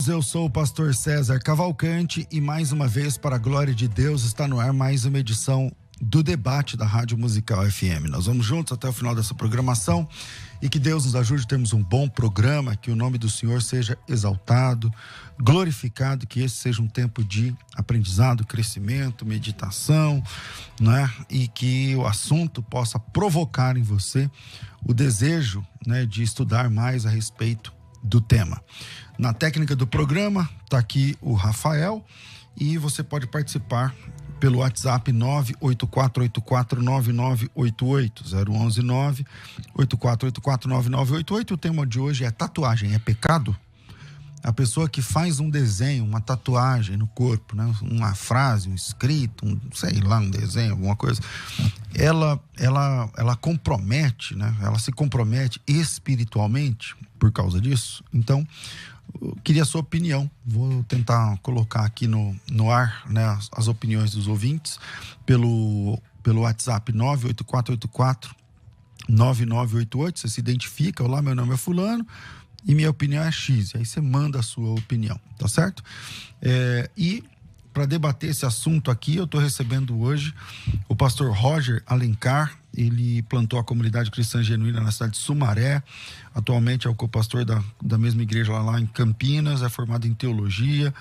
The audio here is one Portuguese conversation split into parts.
eu sou o pastor César Cavalcante e mais uma vez, para a glória de Deus, está no ar mais uma edição do debate da Rádio Musical FM. Nós vamos juntos até o final dessa programação e que Deus nos ajude a termos um bom programa, que o nome do Senhor seja exaltado, glorificado, que esse seja um tempo de aprendizado, crescimento, meditação, né? E que o assunto possa provocar em você o desejo, né, de estudar mais a respeito do tema. Na técnica do programa está aqui o Rafael e você pode participar pelo WhatsApp 984849988, 011-984849988. O tema de hoje é tatuagem, é pecado? A pessoa que faz um desenho, uma tatuagem no corpo, né? Uma frase, um escrito, um desenho, alguma coisa, ela compromete, né? Ela se compromete espiritualmente por causa disso. Então, eu queria a sua opinião. Vou tentar colocar aqui no ar, né, as opiniões dos ouvintes pelo WhatsApp 984849988. Você se identifica: olá, meu nome é fulano e minha opinião é X. E aí você manda a sua opinião, tá certo? E para debater esse assunto aqui, eu estou recebendo hoje o pastor Roger Alencar. Ele plantou a comunidade cristã genuína na cidade de Sumaré. Atualmente é o co-pastor da mesma igreja lá em Campinas. É formado em teologia.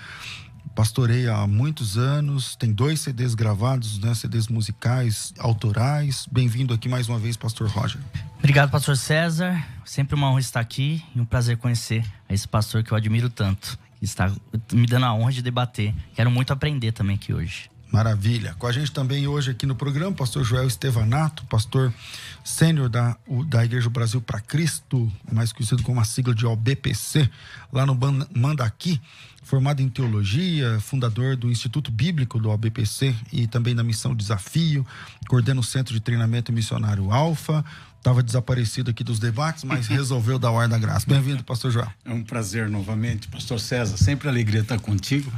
Pastoreia há muitos anos. Tem 2 CDs gravados, né? CDs musicais, autorais. Bem-vindo aqui mais uma vez, pastor Roger. Obrigado, pastor César. Sempre uma honra estar aqui e um prazer conhecer esse pastor que eu admiro tanto. Que está me dando a honra de debater. Quero muito aprender também aqui hoje. Maravilha. Com a gente também hoje aqui no programa, pastor Joel Estevanato, pastor sênior da Igreja Brasil para Cristo, mais conhecido como a sigla de OBPC, lá no Mandaqui, formado em teologia, fundador do Instituto Bíblico do OBPC e também da Missão Desafio, coordena o Centro de Treinamento Missionário Alfa. Estava desaparecido aqui dos debates, mas resolveu dar o ar da graça. Bem-vindo, pastor João. É um prazer novamente, pastor César. Sempre alegria estar contigo.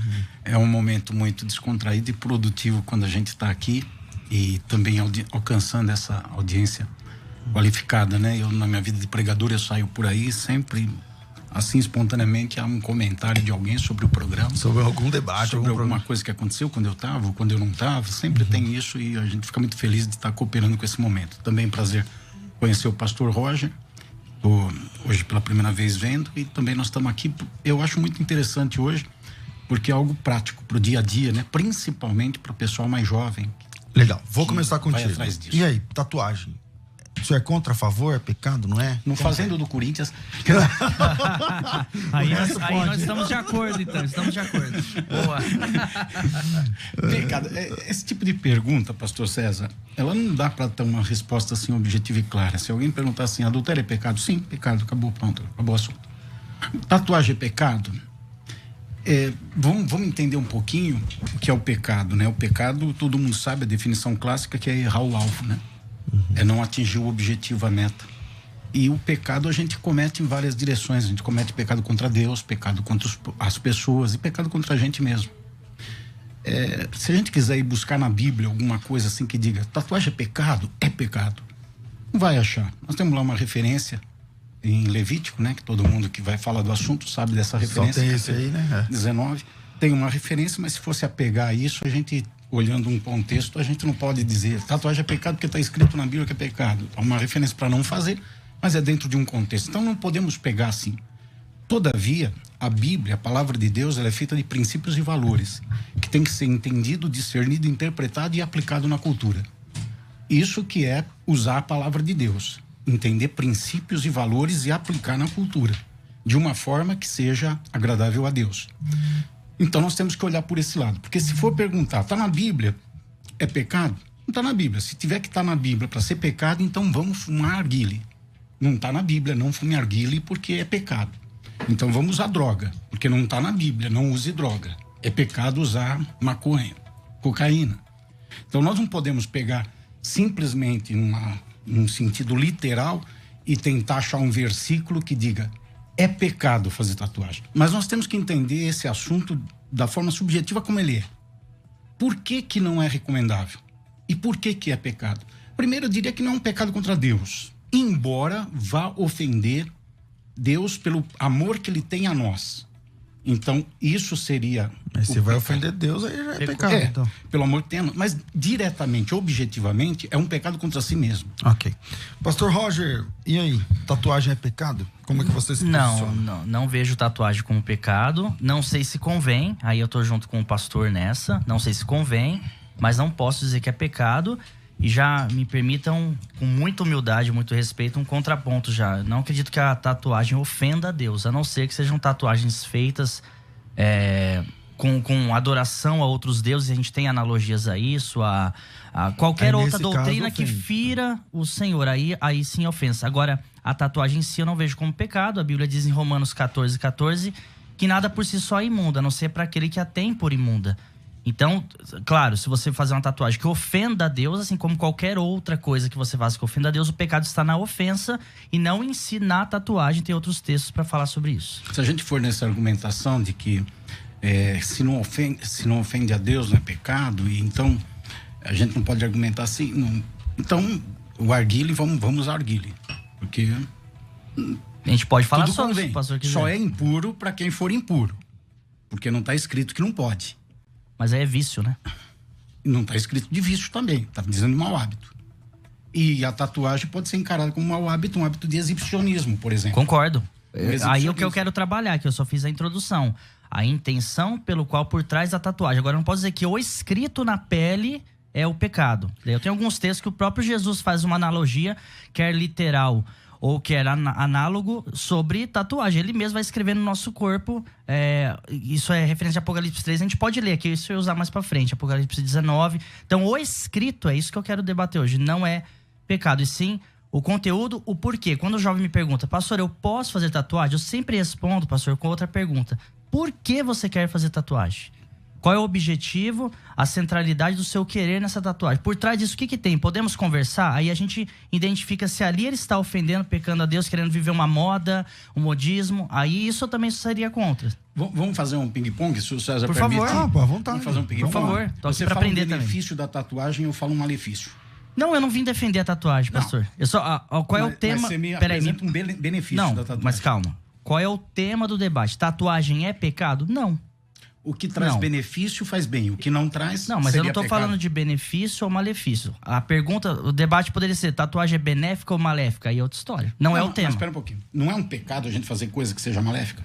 É um momento muito descontraído e produtivo quando a gente está aqui e também alcançando essa audiência qualificada, né? Eu, na minha vida de pregador, eu saio por aí sempre, assim, espontaneamente, há um comentário de alguém sobre o programa. Sobre algum debate. Sobre alguma coisa que aconteceu quando eu estava ou quando eu não estava. Sempre tem isso e a gente fica muito feliz de estar cooperando com esse momento. Também prazer conhecer o pastor Roger, hoje pela primeira vez vendo, e também nós estamos aqui, eu acho muito interessante hoje, porque é algo prático para o dia a dia, né? Principalmente para o pessoal mais jovem. Legal, vou começar contigo. Vai atrás disso. E aí, tatuagem? Isso é contra, a favor, é pecado, não é? No Fazendo do Corinthians. aí nós estamos de acordo, então. Estamos de acordo. Boa. Pecado. Esse tipo de pergunta, pastor César, ela não dá para ter uma resposta assim objetiva e clara. Se alguém perguntar assim, adultério é pecado? Sim, pecado, acabou, pronto, acabou o assunto. Tatuagem é pecado? Vamos entender um pouquinho o que é o pecado, né? O pecado, todo mundo sabe a definição clássica, que é errar o alvo, né? É não atingir o objetivo, a meta. E o pecado a gente comete em várias direções. A gente comete pecado contra Deus, pecado contra as pessoas e pecado contra a gente mesmo. Se a gente quiser ir buscar na Bíblia alguma coisa assim que diga tatuagem é pecado, não vai achar. Nós temos lá uma referência em Levítico, né? Que todo mundo que vai falar do assunto sabe dessa referência. Só tem esse aí, né? 19. Tem uma referência, mas se fosse apegar a isso, a gente, olhando um contexto, a gente não pode dizer tatuagem é pecado porque está escrito na Bíblia que é pecado. É uma referência para não fazer, mas é dentro de um contexto. Então não podemos pegar assim. Todavia, a Bíblia, a palavra de Deus, ela é feita de princípios e valores que tem que ser entendido, discernido, interpretado e aplicado na cultura. Isso que é usar a palavra de Deus. Entender princípios e valores e aplicar na cultura de uma forma que seja agradável a Deus. Então nós temos que olhar por esse lado, porque se for perguntar, está na Bíblia, é pecado? Não está na Bíblia. Se tiver que estar na Bíblia para ser pecado, então vamos fumar arguile. Não está na Bíblia, não fume arguile porque é pecado. Então vamos usar droga, porque não está na Bíblia, não use droga. É pecado usar maconha, cocaína. Então nós não podemos pegar simplesmente num sentido literal e tentar achar um versículo que diga é pecado fazer tatuagem. Mas nós temos que entender esse assunto da forma subjetiva como ele é. Por que que não é recomendável? E por que que é pecado? Primeiro, eu diria que não é um pecado contra Deus, embora vá ofender Deus pelo amor que ele tem a nós. Então, isso seria... Mas se vai ofender Deus, aí já é pecado. Então. Pelo amor de Deus. Mas diretamente, objetivamente, é um pecado contra si mesmo. Ok. Pastor Roger, e aí? Tatuagem é pecado? Como é que você se posiciona? Não vejo tatuagem como pecado. Não sei se convém. Aí eu tô junto com o pastor nessa. Não sei se convém, mas não posso dizer que é pecado. E já me permitam, com muita humildade, muito respeito, um contraponto já. Não acredito que a tatuagem ofenda a Deus, a não ser que sejam tatuagens feitas com adoração a outros deuses. A gente tem analogias a isso, a qualquer outra doutrina que fira o Senhor. Aí sim é ofensa. Agora, a tatuagem em si eu não vejo como pecado. A Bíblia diz em Romanos 14:14 que nada por si só é imunda, a não ser para aquele que a tem por imunda. Então, claro, se você fazer uma tatuagem que ofenda a Deus, assim como qualquer outra coisa que você faça que ofenda a Deus, o pecado está na ofensa e não em si na tatuagem. Tem outros textos para falar sobre isso. Se a gente for nessa argumentação de que se não ofende a Deus não é pecado, e então a gente não pode argumentar assim. Não. Então, o arguile, vamos usar arguile. Porque a gente pode falar sobre isso, pastor quiser. Só é impuro para quem for impuro. Porque não está escrito que não pode. Mas aí é vício, né? Não está escrito de vício também. Está dizendo de mau hábito. E a tatuagem pode ser encarada como mau hábito, um hábito de exibicionismo, por exemplo. Concordo. Aí é o que eu quero trabalhar, que eu só fiz a introdução. A intenção pelo qual por trás da tatuagem. Agora, não posso dizer que o escrito na pele é o pecado. Eu tenho alguns textos que o próprio Jesus faz uma analogia, quer literal ou quer análogo, sobre tatuagem. Ele mesmo vai escrever no nosso corpo. Isso é referência a Apocalipse 3. A gente pode ler aqui, isso eu usar mais pra frente. Apocalipse 19. Então, o escrito, é isso que eu quero debater hoje. Não é pecado, e sim o conteúdo, o porquê. Quando o jovem me pergunta, pastor, eu posso fazer tatuagem? Eu sempre respondo, pastor, com outra pergunta. Por que você quer fazer tatuagem? Qual é o objetivo, a centralidade do seu querer nessa tatuagem? Por trás disso, o que tem? Podemos conversar? Aí a gente identifica se ali ele está ofendendo, pecando a Deus, querendo viver uma moda, um modismo. Aí isso eu também seria contra. Vamos fazer um ping-pong, se o César por permite? Favor. Por vontade. Vamos fazer um ping-pong? Por favor. Você fala um benefício da tatuagem, eu falo um malefício. Não, eu não vim defender a tatuagem, pastor. Eu só, qual é o tema? Mas você me apresenta um benefício da tatuagem. Mas calma. Qual é o tema do debate? Tatuagem é pecado? Não. O que traz benefício faz bem, o que não traz não, mas eu não estou falando de benefício ou malefício. A pergunta, o debate poderia ser, tatuagem é benéfica ou maléfica? Aí é outra história. Não é o tema. Mas espera um pouquinho. Não é um pecado a gente fazer coisa que seja maléfica?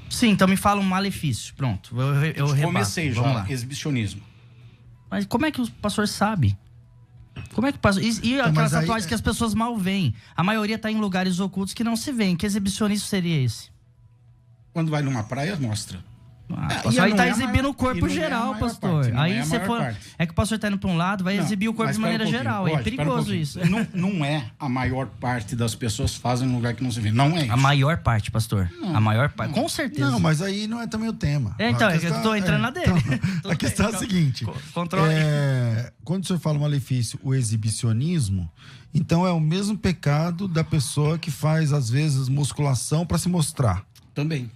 Sim, então me fala um malefício. Pronto, eu rebato. Comecei já, exibicionismo. Mas como é que o pastor sabe? Como é que pastor... E aquelas tatuagens que as pessoas mal veem? A maioria está em lugares ocultos que não se veem. Que exibicionismo seria esse? Quando vai numa praia, mostra. Aí tá exibindo o corpo geral, pastor. Aí você for. É que o pastor tá indo pra um lado, vai exibir o corpo de maneira geral. É perigoso isso. Não é a maior parte das pessoas fazem no lugar que não se vê. Não é isso. A maior parte, pastor. A maior parte. Com certeza. Não, mas aí não é também o tema. Então, eu tô entrando na dele. Então, a questão é a seguinte: quando o senhor fala malefício, o exibicionismo, então é o mesmo pecado da pessoa que faz, às vezes, musculação para se mostrar. Também.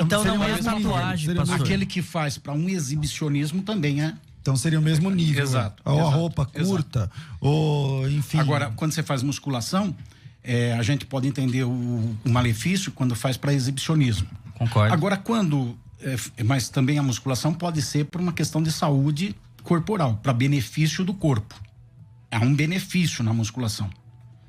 Então não é tatuagem, pastor. Aquele que faz para um exibicionismo também é. Então seria o mesmo nível. Exato. Ou a roupa curta, ou enfim. Agora, quando você faz musculação, a gente pode entender o malefício quando faz para exibicionismo. Concordo. Agora, mas também a musculação pode ser por uma questão de saúde corporal, para benefício do corpo. Há um benefício na musculação.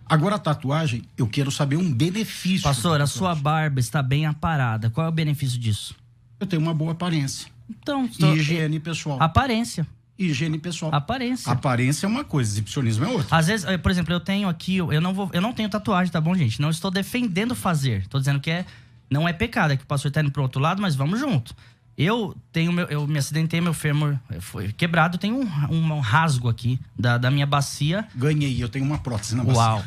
Agora a tatuagem, eu quero saber um benefício. Pastor, a sua barba está bem aparada. Qual é o benefício disso? Eu tenho uma boa aparência. Então, higiene pessoal. Aparência. Higiene pessoal. Aparência. Aparência é uma coisa, exibicionismo é outra. Às vezes, por exemplo, eu tenho aqui, eu não tenho tatuagem, tá bom, gente? Não estou defendendo fazer. Estou dizendo que não é pecado, é que o pastor está indo pro outro lado, mas vamos junto. Eu me acidentei, meu fêmur foi quebrado, tenho um rasgo aqui da minha bacia. Ganhei, eu tenho uma prótese na bacia. Uau!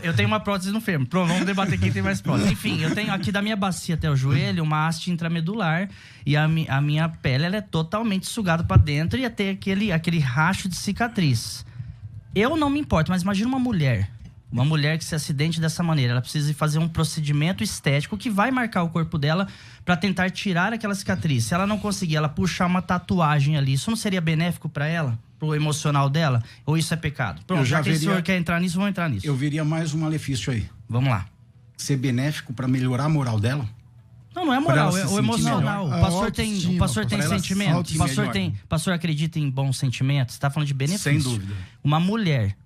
eu tenho uma prótese no fêmur. Pronto, vamos debater quem tem mais prótese. Enfim, eu tenho aqui da minha bacia até o joelho uma haste intramedular e a minha pele ela é totalmente sugada para dentro e até aquele racho de cicatriz. Eu não me importo, mas imagina uma mulher que se acidente dessa maneira, ela precisa fazer um procedimento estético que vai marcar o corpo dela para tentar tirar aquela cicatriz. Se ela não conseguir, ela puxar uma tatuagem ali, isso não seria benéfico para ela? Pro emocional dela? Ou isso é pecado? Pronto, já que o senhor quer entrar nisso, vamos entrar nisso. Eu veria mais um malefício aí. Vamos lá. Ser benéfico para melhorar a moral dela? Não é moral, é o emocional. O pastor tem sentimento. O pastor acredita em bons sentimentos. Você tá falando de benefício. Sem dúvida. Uma mulher,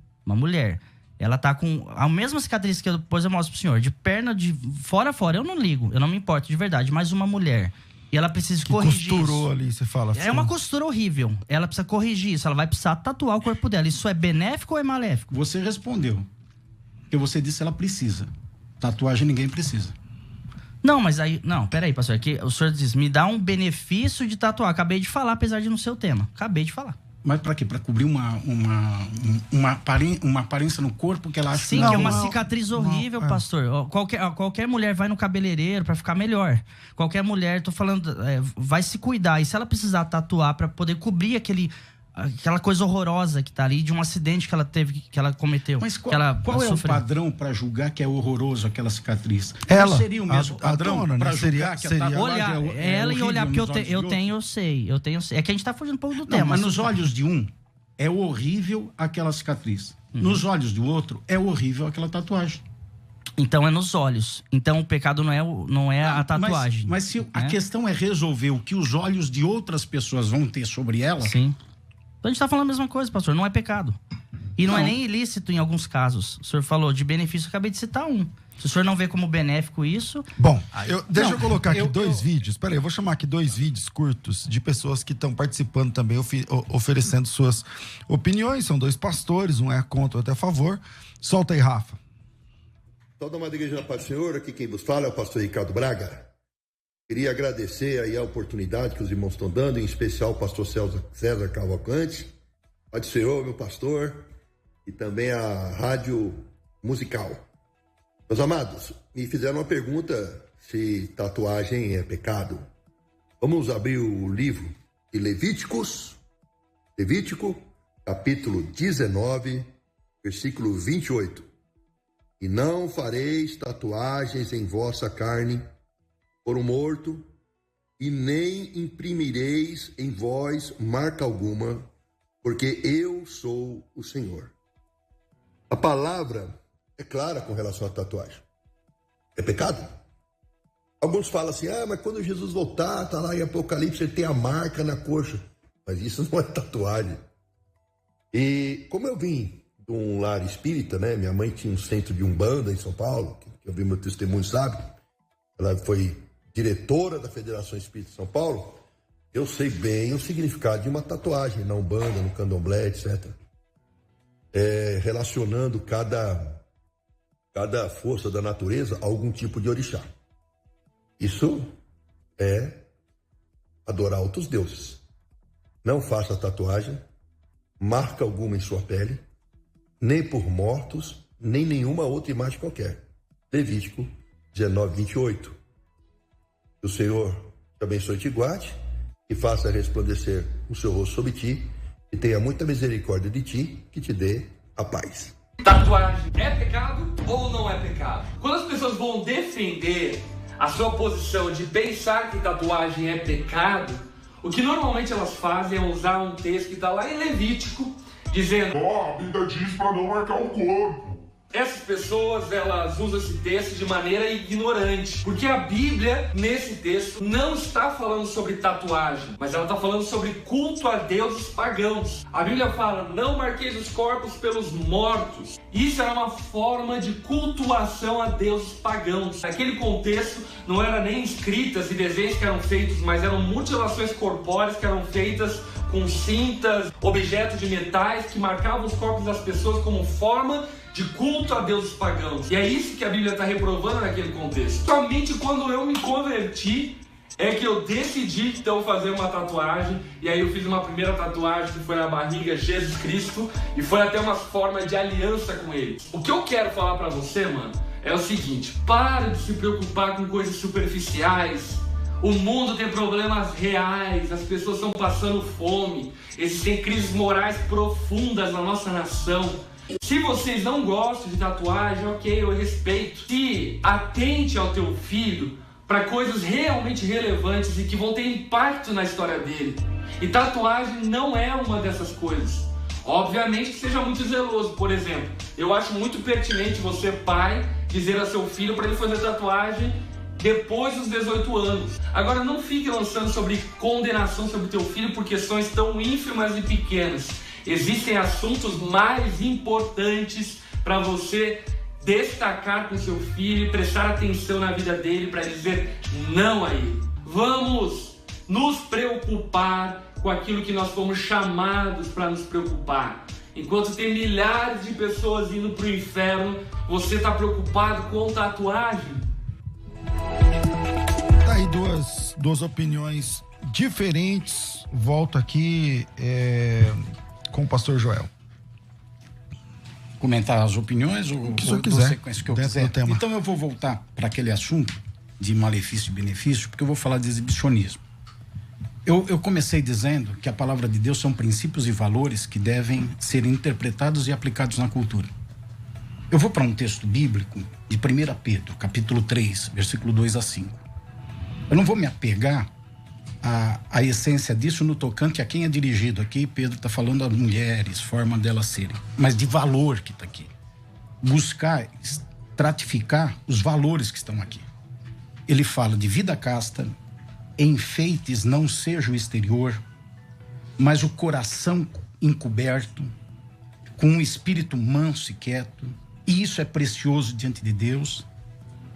ela tá com a mesma cicatriz que depois eu mostro pro senhor, de perna de fora a fora. Eu não ligo, eu não me importo de verdade, mas uma mulher. E ela precisa corrigir costurou isso. ali, você fala. É uma costura horrível. Ela precisa corrigir isso. Ela vai precisar tatuar o corpo dela. Isso é benéfico ou é maléfico? Você respondeu. Porque você disse que ela precisa. Tatuagem ninguém precisa. Não, mas aí... Não, peraí, pastor. Aqui, o senhor diz, me dá um benefício de tatuar. Acabei de falar, apesar de não ser o tema. Acabei de falar. Mas pra quê? Pra cobrir uma aparência no corpo que ela acha Sim, que é uma cicatriz horrível, pastor. Qualquer mulher vai no cabeleireiro pra ficar melhor. Qualquer mulher, tô falando, vai se cuidar. E se ela precisar tatuar pra poder cobrir aquela coisa horrorosa que tá ali, de um acidente que ela teve, que ela cometeu. Mas qual é o padrão pra julgar que é horroroso aquela cicatriz? Ela não seria o mesmo padrão pra julgar que seria olhar ela e olhar, porque eu sei. É que a gente tá fugindo um pouco do tema. Mas nos olhos de um, é horrível aquela cicatriz. Nos olhos do outro, é horrível aquela tatuagem. Então é nos olhos. Então o pecado não é a tatuagem. Mas se a questão é resolver o que os olhos de outras pessoas vão ter sobre ela... Sim. Então a gente tá falando a mesma coisa, pastor. Não é pecado. E não é nem ilícito em alguns casos. O senhor falou de benefício, eu acabei de citar um. Se o senhor não vê como benéfico isso... Bom, deixa eu colocar aqui dois vídeos. Peraí, eu vou chamar aqui 2 vídeos curtos de pessoas que estão participando também, oferecendo suas opiniões. São 2 pastores, um é contra, outro é a favor. Solta aí, Rafa. Toda uma igreja da Paz do Senhor, aqui quem vos fala é o pastor Ricardo Braga. Queria agradecer aí a oportunidade que os irmãos estão dando, em especial o pastor César Cavalcante, Pai do Senhor, meu pastor, e também a Rádio Musical. Meus amados, me fizeram uma pergunta se tatuagem é pecado. Vamos abrir o livro de Levítico, capítulo 19, versículo 28. E não fareis tatuagens em vossa carne por um morto, e nem imprimireis em vós marca alguma, porque eu sou o Senhor. A palavra é clara com relação à tatuagem. É pecado? Alguns falam assim, mas quando Jesus voltar, tá lá em Apocalipse, ele tem a marca na coxa. Mas isso não é tatuagem. E como eu vim de um lar espírita, né? Minha mãe tinha um centro de Umbanda em São Paulo, que eu vi meu testemunho, sabe? Ela foi diretora da Federação Espírita de São Paulo. Eu sei bem o significado de uma tatuagem na Umbanda, no Candomblé, etc. Relacionando cada força da natureza a algum tipo de orixá. Isso é adorar outros deuses. Não faça tatuagem, marca alguma em sua pele, nem por mortos, nem nenhuma outra imagem qualquer. Levítico 19, 28. Que o Senhor te abençoe e te guarde, e faça resplandecer o seu rosto sobre ti, e tenha muita misericórdia de ti, que te dê a paz. Tatuagem é pecado ou não é pecado? Quando as pessoas vão defender a sua posição de pensar que tatuagem é pecado, o que normalmente elas fazem é usar um texto que está lá em Levítico, dizendo: a Bíblia diz para não marcar o corpo. Essas pessoas, elas usam esse texto de maneira ignorante, porque a Bíblia, nesse texto, não está falando sobre tatuagem, mas ela está falando sobre culto a deuses pagãos. A Bíblia fala: não marqueis os corpos pelos mortos. Isso era uma forma de cultuação a deuses pagãos. Naquele contexto, não era nem escritas e desenhos que eram feitos, mas eram mutilações corpóreas que eram feitas com cintas, objetos de metais que marcavam os corpos das pessoas como forma de culto a deuses pagãos. E é isso que a Bíblia está reprovando naquele contexto. Somente quando eu me converti é que eu decidi então fazer uma tatuagem. E aí eu fiz uma primeira tatuagem que foi na barriga, Jesus Cristo, e foi até uma forma de aliança com ele. O que eu quero falar para você, mano, é o seguinte: para de se preocupar com coisas superficiais. O mundo tem problemas reais, as pessoas estão passando fome, existem crises morais profundas na nossa nação. Se vocês não gostam de tatuagem, ok, eu respeito. Se atente ao teu filho para coisas realmente relevantes e que vão ter impacto na história dele. E tatuagem não é uma dessas coisas. Obviamente que seja muito zeloso. Por exemplo, eu acho muito pertinente você, pai, dizer a seu filho para ele fazer tatuagem depois dos 18 anos. Agora, não fique lançando sobre condenação sobre o teu filho por questões tão ínfimas e pequenas. Existem assuntos mais importantes para você destacar com seu filho e prestar atenção na vida dele para dizer não a ele. Vamos nos preocupar com aquilo que nós fomos chamados para nos preocupar. Enquanto tem milhares de pessoas indo para o inferno, você está preocupado com tatuagem? Tá aí duas opiniões diferentes. Volto aqui com o pastor Joel. Comentar as opiniões ou que o senhor quiser, sequência que eu quiser? Então eu vou voltar para aquele assunto de malefício e benefício, porque eu vou falar de exibicionismo. Eu comecei dizendo que a palavra de Deus são princípios e valores que devem ser interpretados e aplicados na cultura. Eu vou para um texto bíblico de 1 Pedro, capítulo 3, versículo 2 a 5. Eu não vou me apegar à essência disso no tocante a quem é dirigido. Aqui Pedro está falando das mulheres, forma delas serem, mas de valor que está aqui. Buscar, estratificar os valores que estão aqui. Ele fala de vida casta, enfeites não seja o exterior, mas o coração encoberto, com um espírito manso e quieto, e isso é precioso diante de Deus,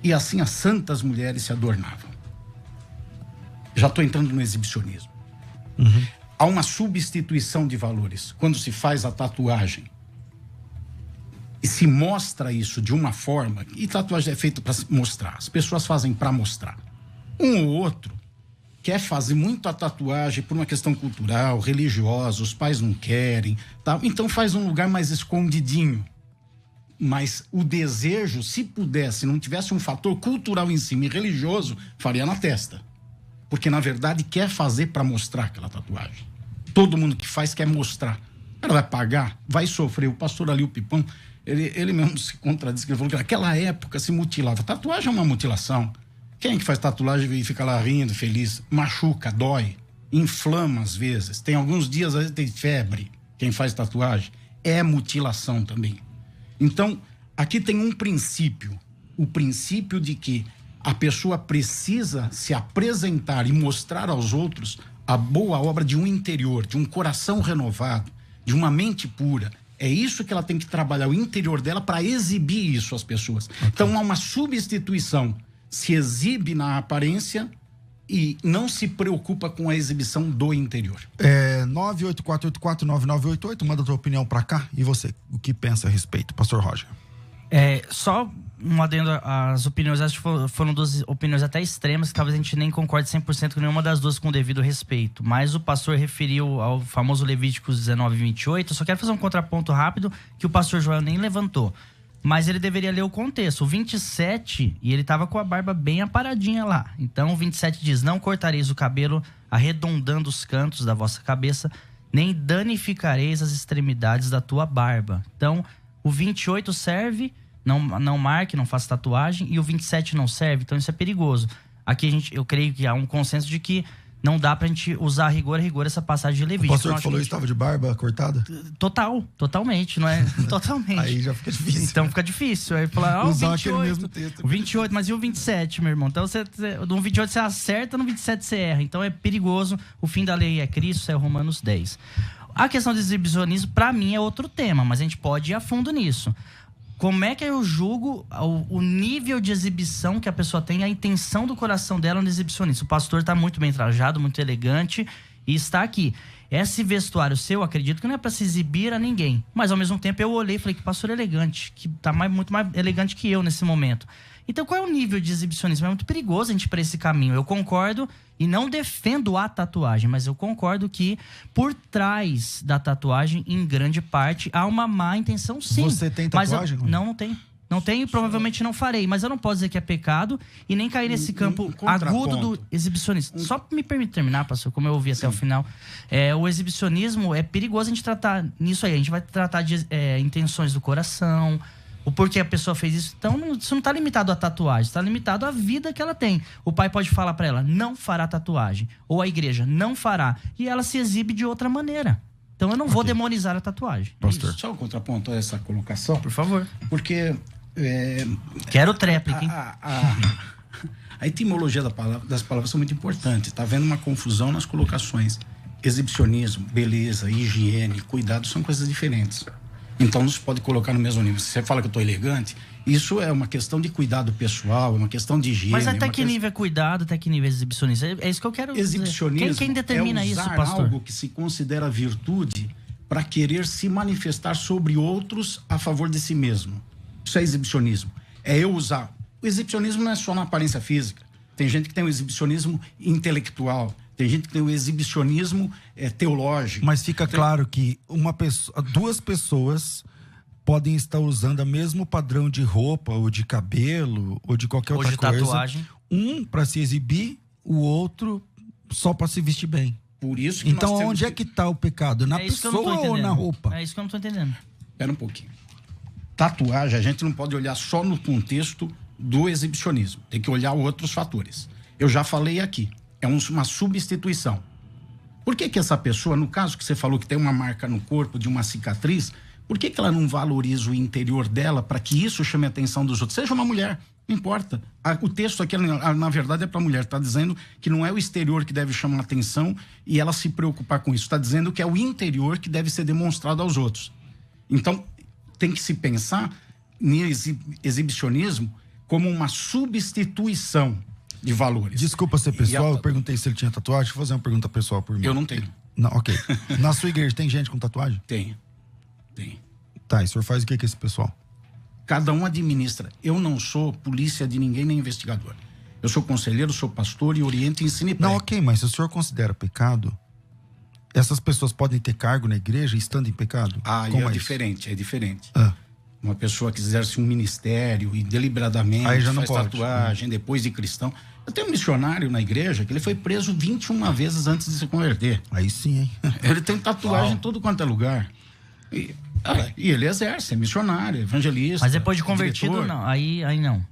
e assim as santas mulheres se adornavam. Já estou entrando no exibicionismo. Há uma substituição de valores. Quando se faz a tatuagem e se mostra isso de uma forma, e tatuagem é feita para mostrar, as pessoas fazem para mostrar. Um ou outro quer fazer muito a tatuagem por uma questão cultural, religiosa, os pais não querem, tá? Então faz um lugar mais escondidinho. Mas o desejo, se pudesse, não tivesse um fator cultural em cima e religioso, faria na testa. Porque, na verdade, quer fazer para mostrar aquela tatuagem. Todo mundo que faz quer mostrar. O cara vai pagar, vai sofrer. O pastor ali, o Pipão, ele mesmo se contradiz, ele falou que naquela época se mutilava. Tatuagem é uma mutilação. Quem é que faz tatuagem e fica lá rindo, feliz? Machuca, dói, inflama às vezes. Tem alguns dias, às vezes tem febre. Quem faz tatuagem é mutilação também. Então, aqui tem um princípio. O princípio de que a pessoa precisa se apresentar e mostrar aos outros a boa obra de um interior, de um coração renovado, de uma mente pura. É isso que ela tem que trabalhar, o interior dela, para exibir isso às pessoas. Okay. Então, há uma substituição. Se exibe na aparência e não se preocupa com a exibição do interior. 984849988, manda a tua opinião pra cá. E você, o que pensa a respeito, pastor Roger? Só um adendo às opiniões, acho que foram duas opiniões até extremas, que talvez a gente nem concorde 100% com nenhuma das duas com o devido respeito. Mas o pastor referiu ao famoso Levíticos 19 e 28. Eu só quero fazer um contraponto rápido que o pastor Joel nem levantou. Mas ele deveria ler o contexto. O 27, e ele estava com a barba bem aparadinha lá. Então o 27 diz: não cortareis o cabelo arredondando os cantos da vossa cabeça, nem danificareis as extremidades da tua barba. Então o 28 serve, não marque, não faça tatuagem, e o 27 não serve, então isso é perigoso. Aqui eu creio que há um consenso de que não dá pra gente usar a rigor essa passagem de Levítico. O pastor que falou que estava de barba cortada? Totalmente, não é? Totalmente. Aí já fica difícil. Então fica difícil. Aí falar, usar 28, aquele mesmo texto. O 28, mas e o 27, meu irmão? Então no 28 você acerta, no 27 você erra. Então é perigoso. O fim da lei é Cristo, é Romanos 10. A questão do exibicionismo, pra mim, é outro tema, mas a gente pode ir a fundo nisso. Como é que eu julgo o nível de exibição que a pessoa tem, a intenção do coração dela no exibicionismo? O pastor está muito bem trajado, muito elegante e está aqui. Esse vestuário seu, acredito que não é para se exibir a ninguém. Mas, ao mesmo tempo, eu olhei e falei que pastor elegante, que está muito mais elegante que eu nesse momento. Então, qual é o nível de exibicionismo? É muito perigoso a gente ir para esse caminho. Eu concordo e não defendo a tatuagem, mas eu concordo que por trás da tatuagem, em grande parte, há uma má intenção, sim. Você tem tatuagem? Mas não tenho. Não tenho e provavelmente não farei. Mas eu não posso dizer que é pecado e nem cair nesse campo agudo do exibicionismo. Só me permite terminar, pastor, como eu ouvi até o final. O exibicionismo é perigoso a gente tratar nisso aí. A gente vai tratar de intenções do coração, o porquê a pessoa fez isso. Então, isso não está limitado à tatuagem, está limitado à vida que ela tem. O pai pode falar para ela, não fará tatuagem. Ou a igreja, não fará. E ela se exibe de outra maneira. Então, eu não vou demonizar a tatuagem. Pastor. Só um contraponto a essa colocação. Por favor. Porque... Quero tréplica, hein? A etimologia das palavras são muito importantes. Está havendo uma confusão nas colocações. Exibicionismo, beleza, higiene, cuidado são coisas diferentes. Então não se pode colocar no mesmo nível. Se você fala que eu estou elegante, isso é uma questão de cuidado pessoal, é uma questão de higiene. Mas até que nível é cuidado, até que nível é exibicionismo? É isso que eu quero dizer. Exibicionismo quem determina é usar isso, pastor? algo que se considera virtude para querer se manifestar sobre outros a favor de si mesmo. Isso é exibicionismo. É eu usar. O exibicionismo não é só na aparência física. Tem gente que tem o exibicionismo intelectual. Tem gente que tem o exibicionismo teológico. Mas fica claro que duas pessoas podem estar usando o mesmo padrão de roupa, ou de cabelo, ou de qualquer outra coisa. Ou de tatuagem. Um para se exibir, o outro só para se vestir bem. Por isso que então, onde é que está o pecado? Na pessoa ou na roupa? É isso que eu não estou entendendo. Espera um pouquinho. Tatuagem, a gente não pode olhar só no contexto do exibicionismo. Tem que olhar outros fatores. Eu já falei aqui. É uma substituição. Por que essa pessoa, no caso que você falou que tem uma marca no corpo de uma cicatriz, por que ela não valoriza o interior dela para que isso chame a atenção dos outros? Seja uma mulher, não importa. O texto aqui, na verdade, é para a mulher. Está dizendo que não é o exterior que deve chamar a atenção e ela se preocupar com isso. Está dizendo que é o interior que deve ser demonstrado aos outros. Então, tem que se pensar no exibicionismo como uma substituição de valores. Desculpa ser pessoal, eu perguntei se ele tinha tatuagem. Vou fazer uma pergunta pessoal por mim. Eu não tenho. Não, ok. Na sua igreja tem gente com tatuagem? Tem. Tá, e o senhor faz o que com esse pessoal? Cada um administra. Eu não sou polícia de ninguém, nem investigador. Eu sou conselheiro, sou pastor e oriento e ensino e prego. Não, ok, mas se o senhor considera pecado, essas pessoas podem ter cargo na igreja estando em pecado? Como é diferente, é diferente. Uma pessoa que exerce um ministério e deliberadamente aí já não faz pode. Tatuagem, depois de cristão. Eu tenho um missionário na igreja que ele foi preso 21 vezes antes de se converter. Aí sim, hein? Ele tem tatuagem em todo quanto é lugar. E ele exerce, é missionário, evangelista. Mas depois de convertido, diretor. não. Aí não.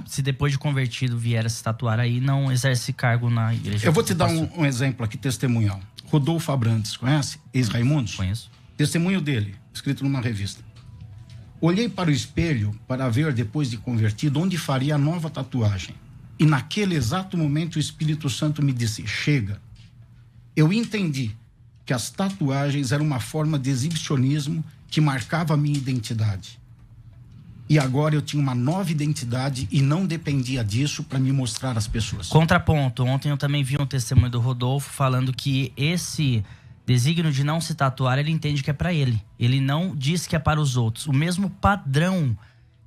Se depois de convertido vier a se tatuar, aí não exerce cargo na igreja. Eu vou te dar um exemplo aqui testemunhal. Rodolfo Abrantes, conhece? Ex-Raimundos? Conheço. Testemunho dele, escrito numa revista. Olhei para o espelho para ver, depois de convertido, onde faria a nova tatuagem. E naquele exato momento o Espírito Santo me disse, chega. Eu entendi que as tatuagens eram uma forma de exibicionismo que marcava a minha identidade. E agora eu tinha uma nova identidade e não dependia disso para me mostrar às pessoas. Contraponto, ontem eu também vi um testemunho do Rodolfo falando que esse desígnio de não se tatuar, ele entende que é para ele. Ele não diz que é para os outros. O mesmo padrão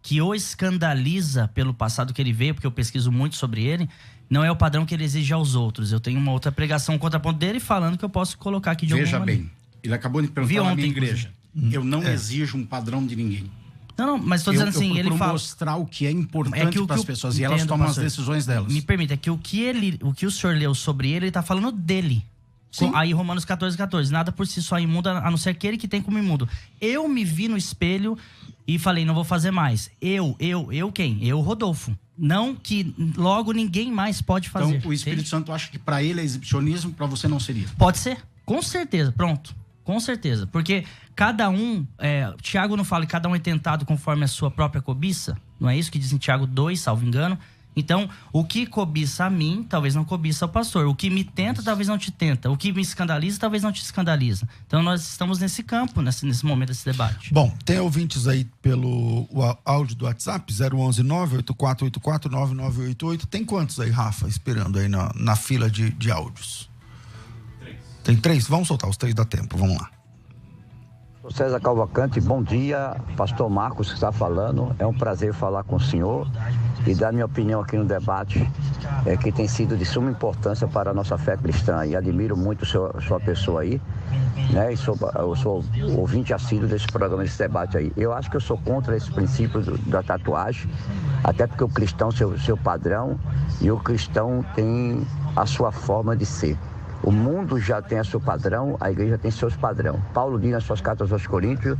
que o escandaliza pelo passado que ele veio, porque eu pesquiso muito sobre ele, não é o padrão que ele exige aos outros. Eu tenho uma outra pregação, um contraponto dele, falando que eu posso colocar aqui de alguma maneira. Veja bem, ele acabou de perguntar na minha igreja. Eu não exijo um padrão de ninguém. Não, mas estou dizendo assim, ele fala... mostrar o que é importante para as pessoas, e elas tomam as decisões delas. Me permita, é que o que o senhor leu sobre ele está falando dele. Sim. Aí Romanos 14, nada por si só imundo, a não ser aquele que tem como imundo. Eu me vi no espelho e falei, não vou fazer mais. Eu quem? Eu, Rodolfo. Não que logo ninguém mais pode fazer. Então o Espírito Santo acha que para ele é exibicionismo, para você não seria? Pode ser, com certeza, pronto. Com certeza, porque cada um, Tiago não fala que cada um é tentado conforme a sua própria cobiça? Não é isso que diz em Tiago 2, salvo engano? Então, o que cobiça a mim, talvez não cobiça ao pastor. O que me tenta, talvez não te tenta. O que me escandaliza, talvez não te escandaliza. Então, nós estamos nesse campo, nesse momento desse debate. Bom, tem ouvintes aí pelo áudio do WhatsApp, 011-98484-9988. Tem quantos aí, Rafa, esperando aí na fila de áudios? 3. Tem 3? Vamos soltar os 3, dá tempo, vamos lá. César Cavalcante, bom dia, pastor Marcos que está falando, é um prazer falar com o senhor e dar minha opinião aqui no debate, que tem sido de suma importância para a nossa fé cristã, e admiro muito sua pessoa aí, né, e eu sou ouvinte assíduo desse programa, desse debate aí. Eu acho que eu sou contra esse princípio da tatuagem, até porque o cristão tem seu padrão e o cristão tem a sua forma de ser. O mundo já tem seu padrão, a igreja tem seus padrões. Paulo diz nas suas cartas aos Coríntios,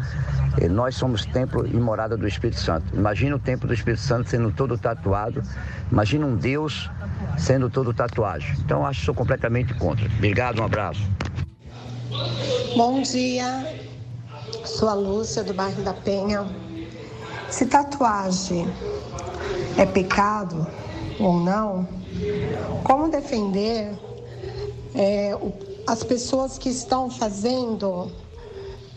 nós somos templo e morada do Espírito Santo. Imagina o templo do Espírito Santo sendo todo tatuado. Imagina um Deus sendo todo tatuagem. Então, eu acho que sou completamente contra. Obrigado, um abraço. Bom dia, sou a Lúcia do bairro da Penha. Se tatuagem é pecado, ou não, como defender as pessoas que estão fazendo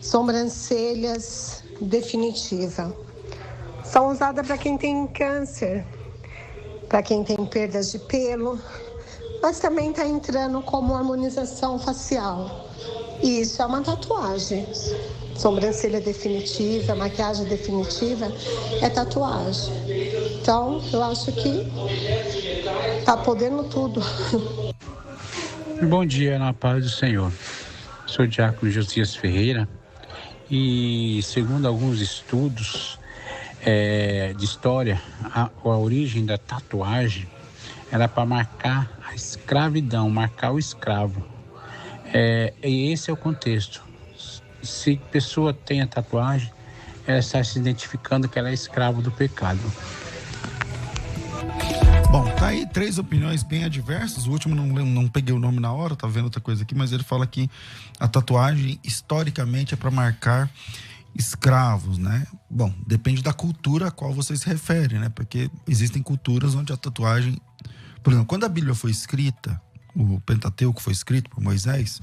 sobrancelhas definitivas? São usadas para quem tem câncer, para quem tem perdas de pelo, mas também está entrando como harmonização facial. E isso é uma tatuagem. Sobrancelha definitiva, maquiagem definitiva é tatuagem. Então, eu acho que tá podendo tudo. Bom dia, na paz do Senhor. Sou o diácono Josias Ferreira e, segundo alguns estudos de história, a origem da tatuagem era para marcar a escravidão, marcar o escravo. E esse é o contexto. Se a pessoa tem a tatuagem, ela está se identificando que ela é escravo do pecado. Bom, tá aí 3 opiniões bem adversas. O último não peguei o nome na hora, tá vendo outra coisa aqui, mas ele fala que a tatuagem historicamente é para marcar escravos, né? Bom, depende da cultura a qual você se refere, né? Porque existem culturas onde a tatuagem... Por exemplo, quando a Bíblia foi escrita, o Pentateuco foi escrito por Moisés,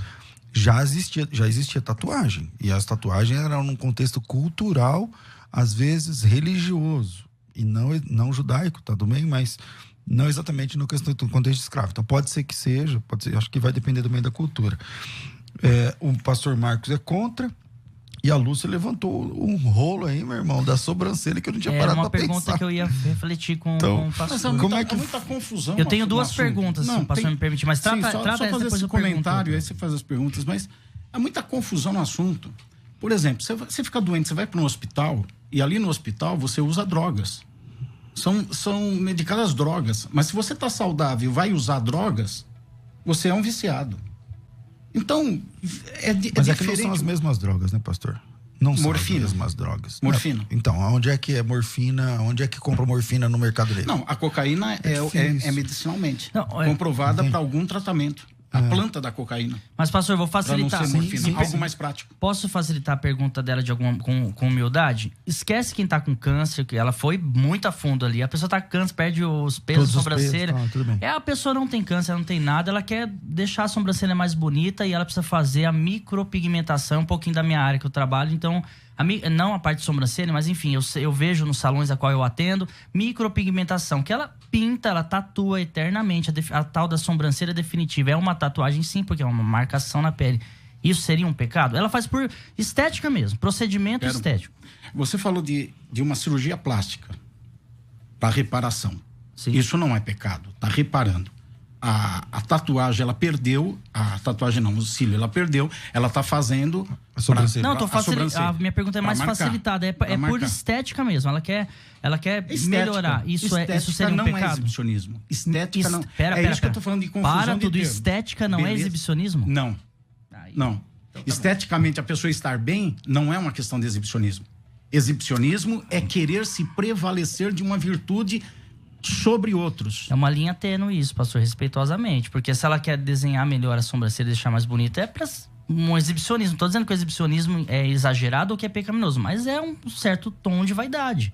já existia tatuagem. E as tatuagens eram num contexto cultural, às vezes religioso, e não judaico, tá tudo bem? Mas não exatamente no contexto escravo. Então pode ser que seja, acho que vai depender também da cultura. O pastor Marcos é contra, e a Lúcia levantou um rolo aí, meu irmão, da sobrancelha que eu não tinha parado pra pensar. É uma pergunta que eu ia refletir com o pastor. Mas como é que muita confusão? Eu tenho 2 perguntas, se o pastor me permitir, mas trata só fazer depois esse eu comentário, aí você faz as perguntas, mas há muita confusão no assunto. Por exemplo, você fica doente, você vai para um hospital, e ali no hospital você usa drogas. São medicadas drogas. Mas se você está saudável e vai usar drogas, você é um viciado. Então, mas é que não são as mesmas drogas, né, pastor? Não são morfina. as mesmas drogas. Morfina. Então, onde é que é morfina? Onde é que compra morfina no mercado dele? Não, a cocaína é medicinalmente comprovada para algum tratamento. A planta da cocaína. Mas, pastor, eu vou facilitar. Pra não ser morfina, algo mais prático. Posso facilitar a pergunta dela com humildade? Esquece quem tá com câncer, que ela foi muito a fundo ali. A pessoa tá com câncer, perde os pelos da sobrancelha. A pessoa não tem câncer, ela não tem nada, ela quer deixar a sobrancelha mais bonita e ela precisa fazer a micropigmentação, um pouquinho da minha área que eu trabalho. Então, não a parte de sobrancelha, mas enfim, eu vejo nos salões a qual eu atendo, micropigmentação, que ela pinta, ela tatua eternamente, a tal da sobrancelha definitiva. É uma tatuagem sim, porque é uma marcação na pele. Isso seria um pecado? Ela faz por estética mesmo, procedimento estético. Você falou de uma cirurgia plástica para reparação. Sim. Isso não é pecado, tá reparando. A tatuagem, ela perdeu, o cílio, ela perdeu, ela tá fazendo... A sobrancelha. A minha pergunta é mais facilitada, é por estética mesmo, ela quer melhorar. Isso seria um não pecado? É exibicionismo. Estética não... Isso que eu tô falando de confusão. Para tudo, estética não é exibicionismo? Não. Não. Esteticamente, a pessoa estar bem não é uma questão de exibicionismo. Exibicionismo é querer se prevalecer de uma virtude sobre outros. É uma linha tênue isso, pastor, respeitosamente. Porque se ela quer desenhar melhor a sobrancelha e deixar mais bonita, é pra um exibicionismo. Não tô dizendo que o exibicionismo é exagerado ou que é pecaminoso, mas é um certo tom de vaidade.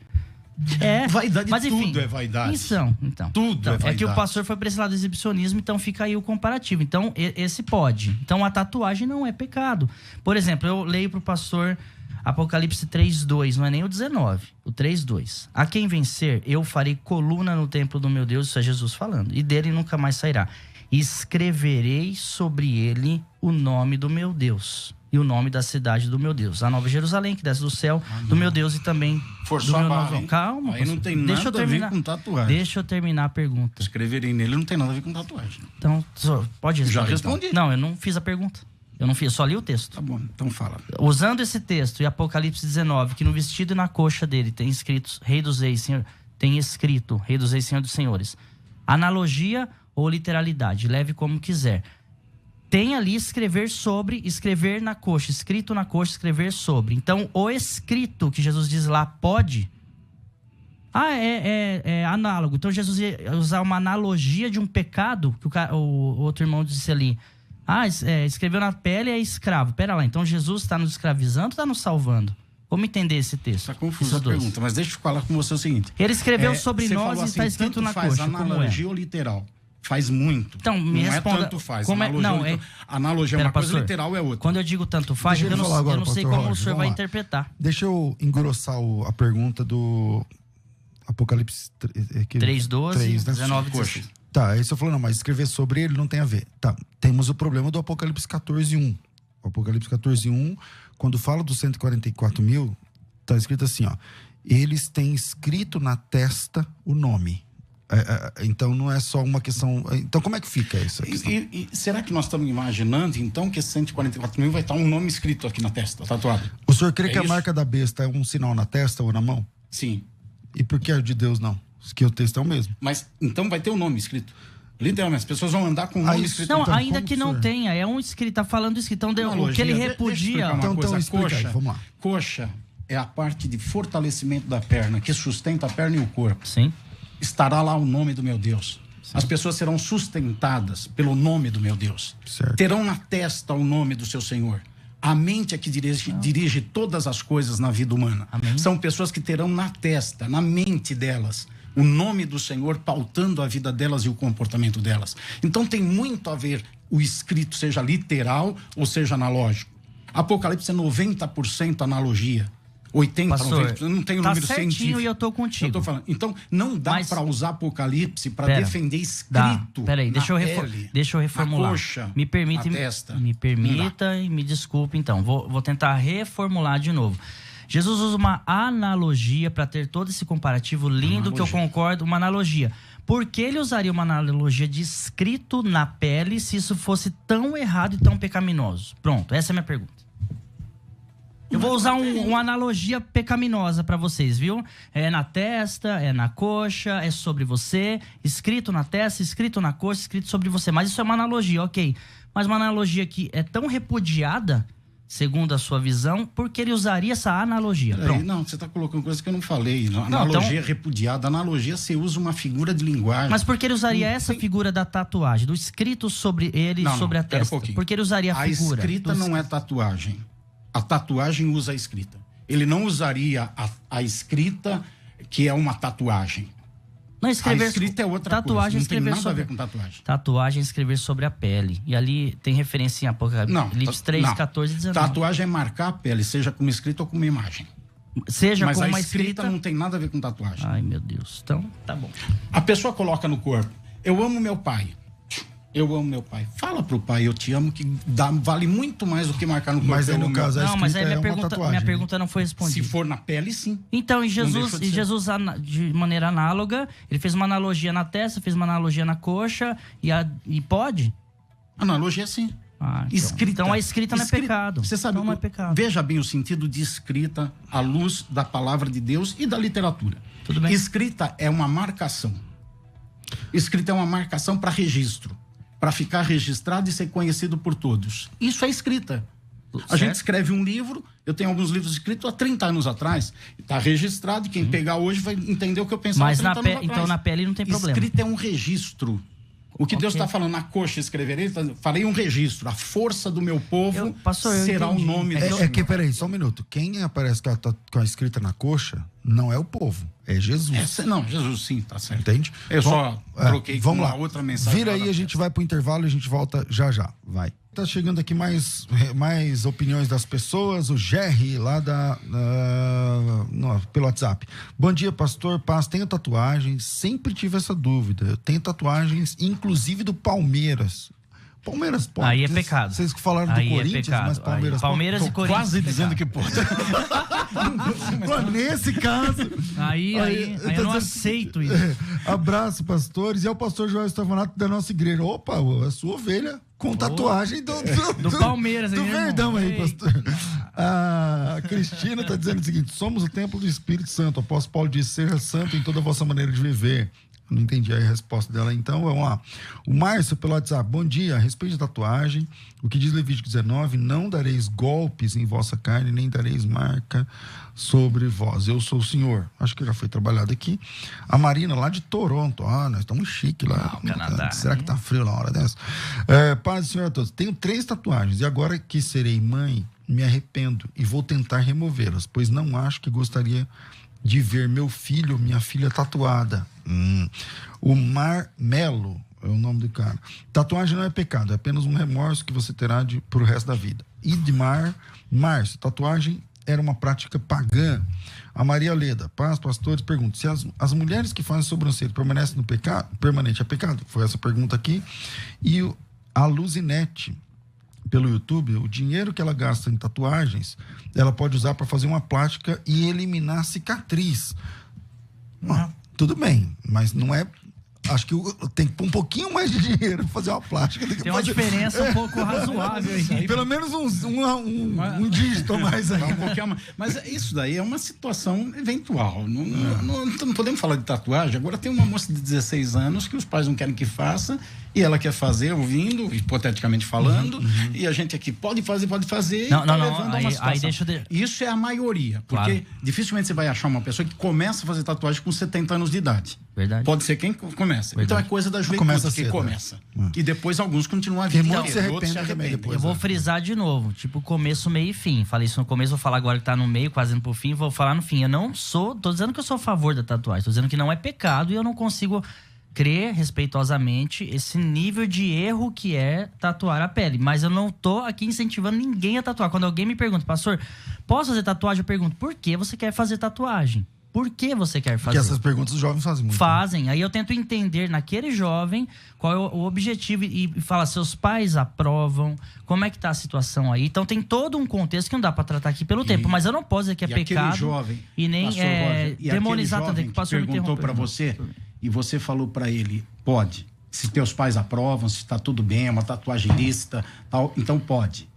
Vaidade, mas enfim, tudo é vaidade. Então. Tudo é vaidade. É que o pastor foi para esse lado do exibicionismo, então fica aí o comparativo. Então, esse pode. Então, a tatuagem não é pecado. Por exemplo, eu leio pro pastor Apocalipse 3:2, não é nem o 19, o 3:2. A quem vencer, eu farei coluna no templo do meu Deus, isso é Jesus falando, e dele nunca mais sairá. Escreverei sobre ele o nome do meu Deus e o nome da cidade do meu Deus, a Nova Jerusalém, que desce do céu do meu Deus e também Forçou do meu barra, novo... Calma, aí não tem nada a ver com tatuagem. Deixa eu terminar a pergunta. Escreverei nele não tem nada a ver com tatuagem. Então, pode responder. Já respondi. Então. Não, eu não fiz a pergunta. Eu só li o texto. Tá bom, então fala. Usando esse texto e Apocalipse 19, que no vestido e na coxa dele tem escrito Rei dos Reis, Senhor, tem escrito Rei dos Reis, Senhor dos Senhores. Analogia ou literalidade, leve como quiser. Tem ali escrever sobre, escrever na coxa, escrito na coxa, escrever sobre. Então, o escrito que Jesus diz lá pode... é análogo. Então, Jesus ia usar uma analogia de um pecado, que o outro irmão disse ali. Escreveu na pele é escravo. Pera lá, então Jesus está nos escravizando ou está nos salvando? Vamos entender esse texto. Está confusa a pergunta, mas deixa eu falar com você o seguinte. Ele escreveu sobre nós e está escrito na coxa. Faz analogia ou literal? Faz muito. Então, me responda. Não é tanto faz. Analogia é uma coisa, literal é outra. Quando eu digo tanto faz, eu não sei como o senhor vai interpretar. Deixa eu engrossar a pergunta do Apocalipse 3:12, 19:16. Tá, aí você falou, não, mas escrever sobre ele não tem a ver. Tá, temos o problema do Apocalipse 14:1. O Apocalipse 14:1, quando fala dos 144 mil, tá escrito assim, ó. Eles têm escrito na testa o nome. Então não é só uma questão... Então como é que fica isso? E será que nós estamos imaginando, então, que esse 144 mil vai estar um nome escrito aqui na testa, tatuado? O senhor crê que a marca da besta é um sinal na testa ou na mão? Sim. E por que a de Deus não? Que o texto é o mesmo. Mas então vai ter o nome escrito. Literalmente, as pessoas vão andar com o nome escrito. Não, então, ainda que não tenha, é um escrito, tá falando escrito. Então, o que ele repudia... Então explica aí, vamos lá. Coxa é a parte de fortalecimento da perna, que sustenta a perna e o corpo. Sim. Estará lá o nome do meu Deus. Sim. As pessoas serão sustentadas pelo nome do meu Deus. Certo. Terão na testa o nome do seu Senhor. A mente é que dirige todas as coisas na vida humana. Amém. São pessoas que terão na testa, na mente delas, o nome do Senhor pautando a vida delas e o comportamento delas. Então tem muito a ver o escrito, seja literal ou seja analógico. Apocalipse é 90% analogia. 80, Pastor, 90%, não tem o número científico. E eu tô contigo. Eu tô falando. Então, não dá para usar Apocalipse para defender escrito. Peraí, deixa eu reformular. Na coxa, me permita, na testa. Me permita e me desculpe, então. Vou tentar reformular de novo. Jesus usa uma analogia para ter todo esse comparativo lindo, que eu concordo, uma analogia. Por que ele usaria uma analogia de escrito na pele se isso fosse tão errado e tão pecaminoso? Pronto, essa é a minha pergunta. Eu vou usar uma analogia pecaminosa para vocês, viu? É na testa, é na coxa, é sobre você. Escrito na testa, escrito na coxa, escrito sobre você. Mas isso é uma analogia, ok. Mas uma analogia que é tão repudiada, segundo a sua visão, por que ele usaria essa analogia? Aí, não, você está colocando coisa que eu não falei. Analogia então... repudiada. Analogia, você usa uma figura de linguagem. Mas por que ele usaria essa figura da tatuagem? Do escrito sobre ele, sobre a testa? Por que ele usaria a figura? A escrita não é tatuagem. A tatuagem usa a escrita. Ele não usaria a escrita, que é uma tatuagem. Não, escrever... A escrita é outra coisa. Não tem nada a ver com tatuagem. Tatuagem é escrever sobre a pele. E ali tem referência em Apocalipse 3, 14 e 19. Tatuagem é marcar a pele, seja como escrita ou como imagem. Mas a escrita não tem nada a ver com tatuagem. Ai, meu Deus. Então, tá bom. A pessoa coloca no corpo: eu amo meu pai. Eu amo meu pai. Fala pro pai, eu te amo, que vale muito mais do que marcar no corpo. Mas aí, no caso, a mas aí minha pergunta não foi respondida. Se for na pele, sim. Então, Jesus, de maneira análoga, ele fez uma analogia na testa, fez uma analogia na coxa, e pode? Analogia, sim. Então. Escrita. Então a escrita não é pecado. Você sabe, não é pecado. Veja bem o sentido de escrita à luz da palavra de Deus e da literatura. Tudo bem. Escrita é uma marcação. Escrita é uma marcação para registro. Para ficar registrado e ser conhecido por todos. Isso é escrita. A gente escreve um livro, eu tenho alguns livros escritos há 30 anos atrás, está registrado, quem pegar hoje vai entender o que eu pensava há 30 anos atrás. Então na pele não tem problema. Escrita é um registro. O que Deus está falando, na coxa escreverei, farei um registro. A força do meu povo será o nome do Senhor. Peraí, só um minuto. Quem aparece com a escrita na coxa não é o povo, é Jesus. Jesus sim, tá certo. Entende? Eu só troquei com uma outra mensagem. Vira aí, a gente vai pro intervalo e a gente volta já. Vai. Tá chegando aqui mais opiniões das pessoas. O Jerry, lá pelo WhatsApp. Bom dia, pastor. Paz, tenho tatuagens. Sempre tive essa dúvida. Eu tenho tatuagens, inclusive do Palmeiras. Palmeiras pode. Aí é pecado. Vocês que falaram aí do Corinthians, mas Palmeiras pode. Palmeiras e Corinthians. Quase dizendo que pode. Nesse caso. Aí eu não aceito isso. Abraço, pastores. E é o pastor Joel Stavanato da nossa igreja. Opa, a sua ovelha com tatuagem do Palmeiras. Do Verdão aí, pastor. A Cristina está dizendo o seguinte: somos o templo do Espírito Santo. O apóstolo Paulo diz: seja santo em toda a vossa maneira de viver. Não entendi a resposta dela, então vamos lá. O Márcio pelo WhatsApp: bom dia, a respeito de tatuagem, o que diz Levítico 19: não dareis golpes em vossa carne, nem dareis marca sobre vós, eu sou o Senhor. Acho que já foi trabalhado aqui. A Marina lá de Toronto: nós estamos chique lá. Canadá. Será que tá frio na hora dessa? Paz do Senhor a todos. Tenho 3 tatuagens e agora que serei mãe, me arrependo e vou tentar removê-las, pois não acho que gostaria de ver meu filho ou minha filha tatuada. O Marmelo é o nome do cara. Tatuagem não é pecado, é apenas um remorso que você terá pro resto da vida. Idmar Márcio, tatuagem era uma prática pagã. A Maria Leda, pastores, pergunta se as mulheres que fazem sobrancelha permanecem no pecado, permanente é pecado? Foi essa pergunta aqui. E a Luzinete, pelo YouTube, o dinheiro que ela gasta em tatuagens, ela pode usar para fazer uma plástica e eliminar cicatriz. Tudo bem, mas não é... Acho que tem que pôr um pouquinho mais de dinheiro pra fazer uma plástica. Tem uma diferença um pouco razoável aí. Pelo menos um dígito mais aí. Mas isso daí é uma situação eventual. Não podemos falar de tatuagem. Agora tem uma moça de 16 anos que os pais não querem que faça e ela quer fazer, ouvindo, hipoteticamente falando, e a gente aqui pode fazer. Não, aí deixa eu... Isso é a maioria, porque dificilmente você vai achar uma pessoa que começa a fazer tatuagem com 70 anos de idade. Verdade. Pode ser quem começa. Verdade. Então é coisa da juventude que começa. E depois alguns continuam a vida. Outros se arrependem. Eu vou frisar de novo, tipo começo, meio e fim. Falei isso no começo, vou falar agora que tá no meio, quase indo pro fim, vou falar no fim. Tô dizendo que eu sou a favor da tatuagem, tô dizendo que não é pecado e eu não consigo crer respeitosamente esse nível de erro que é tatuar a pele. Mas eu não tô aqui incentivando ninguém a tatuar. Quando alguém me pergunta, pastor, posso fazer tatuagem? Eu pergunto, por que você quer fazer tatuagem? Por que você quer fazer? Porque essas perguntas os jovens fazem muito. Fazem. Aí eu tento entender naquele jovem qual é o objetivo e fala, seus pais aprovam, como é que tá a situação aí. Então tem todo um contexto que não dá para tratar aqui pelo tempo, mas eu não posso dizer que é pecado jovem, e nem demonizar tanto que o pastor me perguntou para você e você falou para ele, pode. Se teus pais aprovam, se está tudo bem, é uma tatuagem lícita, tal, então pode.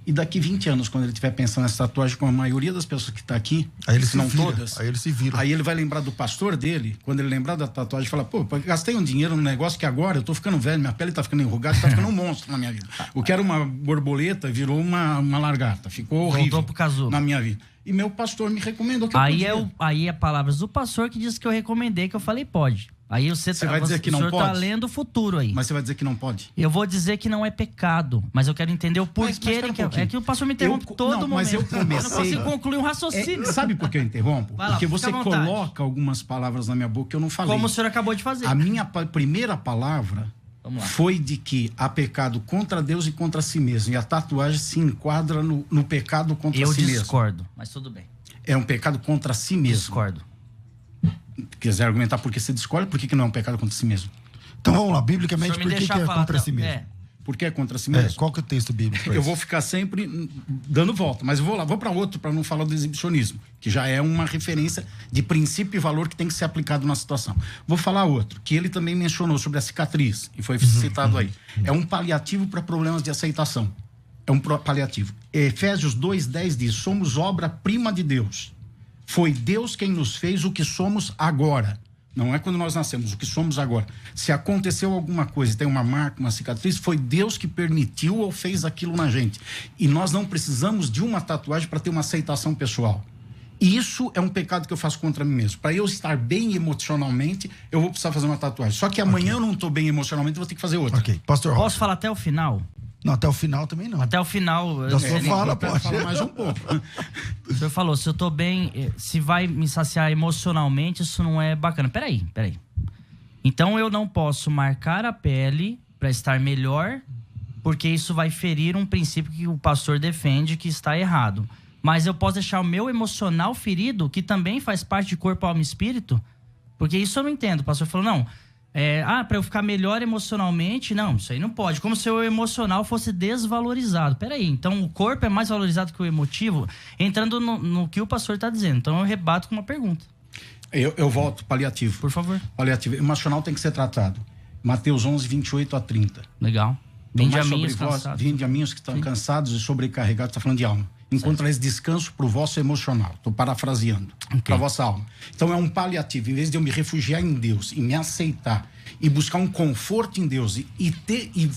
E daqui 20 anos, quando ele estiver pensando nessa tatuagem com a maioria das pessoas que está aqui, se não todas, aí ele se vira. Aí ele vai lembrar do pastor dele, quando ele lembrar da tatuagem, fala, pô, gastei um dinheiro num negócio que agora eu tô ficando velho, minha pele tá ficando enrugada, tá ficando um monstro na minha vida. O que era uma borboleta virou uma lagarta, ficou horrível na minha vida. E meu pastor me recomendou que eu podia. Aí é palavras do pastor que disse que eu recomendei, que eu falei pode. Aí você vai dizer que não pode? O senhor tá lendo o futuro aí. Mas você vai dizer que não pode? Eu vou dizer que não é pecado, mas eu quero entender o porquê ele quer. É que o pastor me interrompe todo momento. Mas eu comecei... Eu não consigo concluir um raciocínio. Sabe por que eu interrompo? Porque você coloca algumas palavras na minha boca que eu não falei. Como o senhor acabou de fazer. A minha primeira palavra foi de que há pecado contra Deus e contra si mesmo. E a tatuagem se enquadra no pecado contra si mesmo. Eu discordo, mas tudo bem. É um pecado contra si mesmo. Discordo. Quiser argumentar por que você discorda, por que não é um pecado contra si mesmo? Então vamos lá, biblicamente, por que é contra si mesmo? Por que é contra si mesmo? Qual que é o texto bíblico? Eu vou ficar sempre dando volta, mas eu vou para outro, para não falar do exibicionismo, que já é uma referência de princípio e valor que tem que ser aplicado na situação. Vou falar outro, que ele também mencionou sobre a cicatriz, e foi citado aí. É um paliativo para problemas de aceitação. É um paliativo. Efésios 2:10 diz, somos obra-prima de Deus. Foi Deus quem nos fez o que somos agora. Não é quando nós nascemos, o que somos agora. Se aconteceu alguma coisa, tem uma marca, uma cicatriz, foi Deus que permitiu ou fez aquilo na gente. E nós não precisamos de uma tatuagem para ter uma aceitação pessoal. Isso é um pecado que eu faço contra mim mesmo. Para eu estar bem emocionalmente, eu vou precisar fazer uma tatuagem. Só que amanhã eu não estou bem emocionalmente, eu vou ter que fazer outra. Ok, pastor Rocha. Posso falar até o final? Não, até o final também não. Até o final. Da sua fala, pode. Fala mais um pouco. O senhor falou, se eu tô bem, se vai me saciar emocionalmente, isso não é bacana. Peraí. Então eu não posso marcar a pele para estar melhor, porque isso vai ferir um princípio que o pastor defende que está errado. Mas eu posso deixar o meu emocional ferido, que também faz parte de corpo, alma e espírito? Porque isso eu não entendo. O pastor falou, não... para eu ficar melhor emocionalmente, não, isso aí não pode. Como se o emocional fosse desvalorizado. Peraí, então o corpo é mais valorizado que o emotivo? Entrando no que o pastor está dizendo. Então eu rebato com uma pergunta. Eu volto, paliativo. Por favor. Paliativo. O emocional tem que ser tratado. Mateus 11:28-30. Legal. Vinde a mim os que estão cansados e sobrecarregados, está falando de alma. Encontrareis descanso para o vosso emocional. Estou parafraseando. Para a vossa alma. Então é um paliativo. Em vez de eu me refugiar em Deus e me aceitar e buscar um conforto em Deus e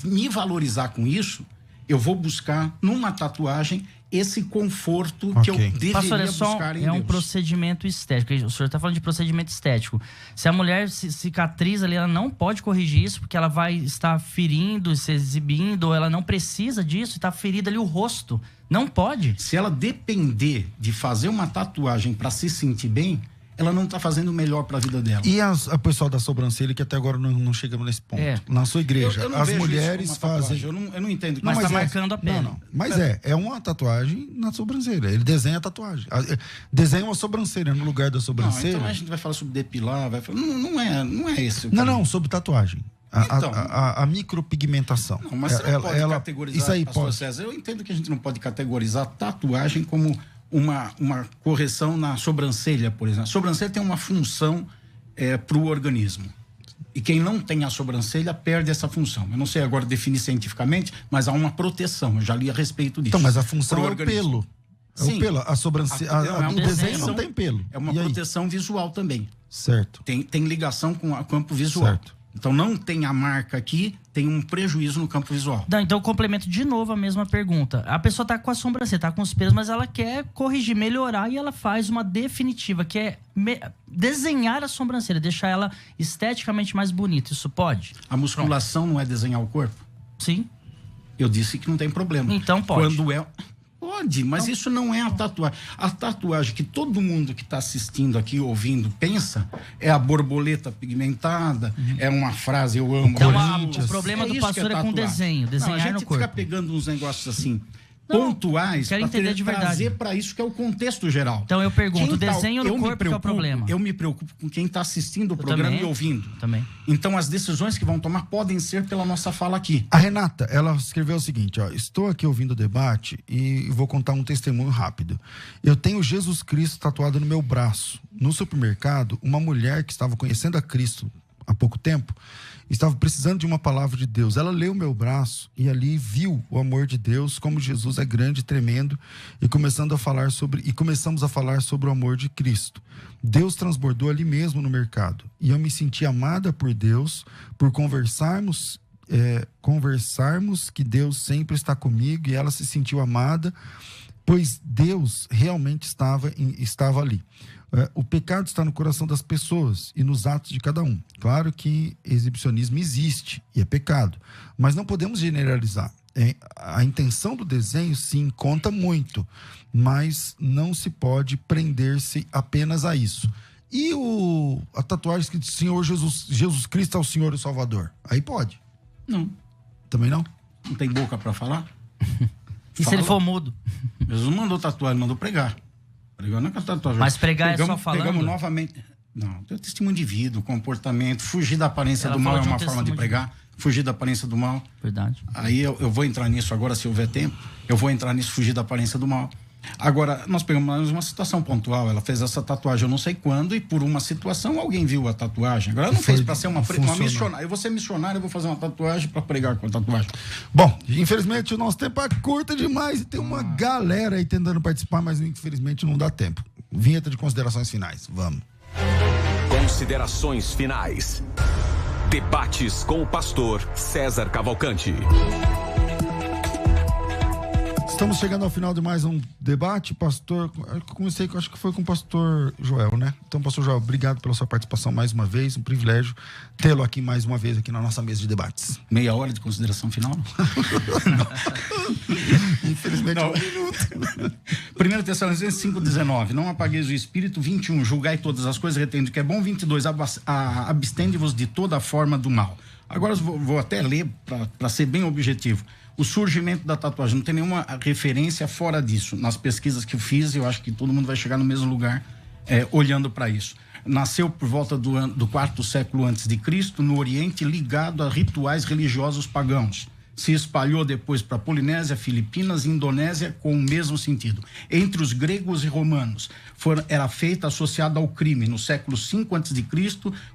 me valorizar com isso, eu vou buscar numa tatuagem esse conforto Ok. que eu deveria Pastor, buscar em Deus. um procedimento estético. O senhor está falando de procedimento estético. Se a mulher cicatriz ali, ela não pode corrigir isso, porque ela vai estar ferindo, se exibindo, ou ela não precisa disso, está ferida ali o rosto. Não pode. Se ela depender de fazer uma tatuagem para se sentir bem, ela não está fazendo o melhor para a vida dela. E a pessoal da sobrancelha, que até agora não chegamos nesse ponto. Na sua igreja, eu não as vejo mulheres isso como uma fazem... tatuagem. Eu não entendo. Mas está marcando a pele. Não. Mas é uma tatuagem na sobrancelha. Ele desenha a tatuagem. Desenha uma sobrancelha no lugar da sobrancelha. Não, então a gente vai falar sobre depilar, vai falar... Não é esse. Não, sobre tatuagem. Então, a micropigmentação. Não, mas você não pode categorizar, isso aí pastor pode. César. Eu entendo que a gente não pode categorizar tatuagem como uma correção na sobrancelha, por exemplo. A sobrancelha tem uma função para o organismo. E quem não tem a sobrancelha perde essa função. Eu não sei agora definir cientificamente, mas há uma proteção. Eu já li a respeito disso. Então, mas a função é o pelo. Sim. O pelo. A sobrancelha. O desenho não tem pelo. É uma proteção visual também. Certo. Tem ligação com o campo visual. Certo. Então não tem a marca aqui, tem um prejuízo no campo visual. Não, então eu complemento de novo a mesma pergunta. A pessoa tá com a sobrancelha, tá com os pelos, mas ela quer corrigir, melhorar, e ela faz uma definitiva, que é desenhar a sobrancelha, deixar ela esteticamente mais bonita. Isso pode? A musculação não é desenhar o corpo? Sim. Eu disse que não tem problema. Então pode. Pode, mas isso não é a tatuagem. A tatuagem que todo mundo que está assistindo aqui, ouvindo, pensa, é a borboleta pigmentada, é uma frase, eu amo. Então o problema do pastor é com desenho, desenhar no corpo. A gente fica pegando uns negócios assim, pontuais, quero entender de verdade. Trazer para isso que é o contexto geral. Então eu pergunto, desenho no corpo que é o problema? Eu me preocupo com quem está assistindo o programa também, e ouvindo. Também. Então as decisões que vão tomar podem ser pela nossa fala aqui. A Renata, ela escreveu o seguinte, ó: estou aqui ouvindo o debate e vou contar um testemunho rápido. Eu tenho Jesus Cristo tatuado no meu braço. No supermercado, uma mulher que estava conhecendo a Cristo há pouco tempo estava precisando de uma palavra de Deus. Ela leu meu braço e ali viu o amor de Deus, como Jesus é grande, tremendo, e começamos a falar sobre o amor de Cristo. Deus transbordou ali mesmo no mercado. E eu me senti amada por Deus, por conversarmos que Deus sempre está comigo, e ela se sentiu amada, pois Deus realmente estava ali. O pecado está no coração das pessoas e nos atos de cada um. Claro que exibicionismo existe e é pecado, mas não podemos generalizar. A intenção do desenho, sim, conta muito, mas não se pode prender-se apenas a isso. E a tatuagem que diz Senhor Jesus Cristo é o Senhor e o Salvador? Aí pode? Não. Também não? Não tem boca para falar? E se ele for mudo? Jesus não mandou tatuagem, mandou pregar. Pregar não é tatuagem. Mas pregar é só falando? Pegamos novamente... Não, tem o testemunho de vida, o comportamento, fugir da aparência do mal é uma forma de pregar. Fugir da aparência do mal. Verdade. Aí eu vou entrar nisso agora, se houver tempo. Eu vou entrar nisso, fugir da aparência do mal. Agora, nós pegamos uma situação pontual. Ela fez essa tatuagem, eu não sei quando, e por uma situação alguém viu a tatuagem. Agora, ela não fez para ser uma missionária. Eu vou ser missionário, eu vou fazer uma tatuagem para pregar com a tatuagem. Bom, infelizmente o nosso tempo é curto demais e tem uma galera aí tentando participar, mas infelizmente não dá tempo. Vinheta de considerações finais, vamos. Considerações finais. Debates com o pastor César Cavalcante. Estamos chegando ao final de mais um debate, pastor. Eu comecei, acho que foi com o pastor Joel, né? Então, pastor Joel, obrigado pela sua participação mais uma vez. Um privilégio tê-lo aqui mais uma vez aqui na nossa mesa de debates. Meia hora de consideração final? Infelizmente, não. 1 minuto. 1 Tessalonicenses 5,19. Não apagueis o espírito. 21. Julgai todas as coisas, retendo o que é bom. 22. Abstende-vos de toda forma do mal. Agora eu vou até ler para ser bem objetivo. O surgimento da tatuagem, não tem nenhuma referência fora disso. Nas pesquisas que eu fiz, eu acho que todo mundo vai chegar no mesmo lugar olhando para isso. Nasceu por volta do 4º século antes de Cristo, no Oriente, ligado a rituais religiosos pagãos. Se espalhou depois para Polinésia, Filipinas e Indonésia com o mesmo sentido. Entre os gregos e romanos, era feita associada ao crime. No século V a.C.,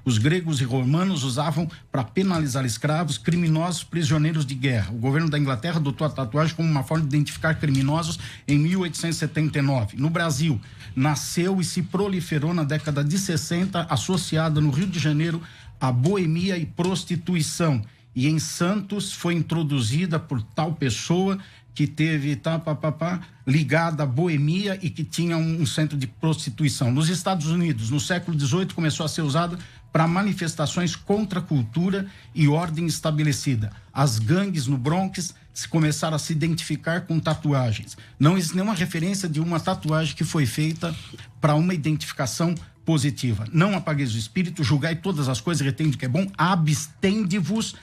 os gregos e romanos usavam para penalizar escravos, criminosos, prisioneiros de guerra. O governo da Inglaterra adotou a tatuagem como uma forma de identificar criminosos em 1879. No Brasil, nasceu e se proliferou na década de 60, associada no Rio de Janeiro à boemia e prostituição. e em Santos foi introduzida por tal pessoa que teve ligada à boemia e que tinha um centro de prostituição. Nos Estados Unidos, no século XVIII, começou a ser usada para manifestações contra a cultura e ordem estabelecida. As gangues no Bronx começaram a se identificar com tatuagens. Não existe nenhuma referência de uma tatuagem que foi feita para uma identificação positiva. Não apagueis o espírito, julgai todas as coisas, retende o que é bom, abstende-vos.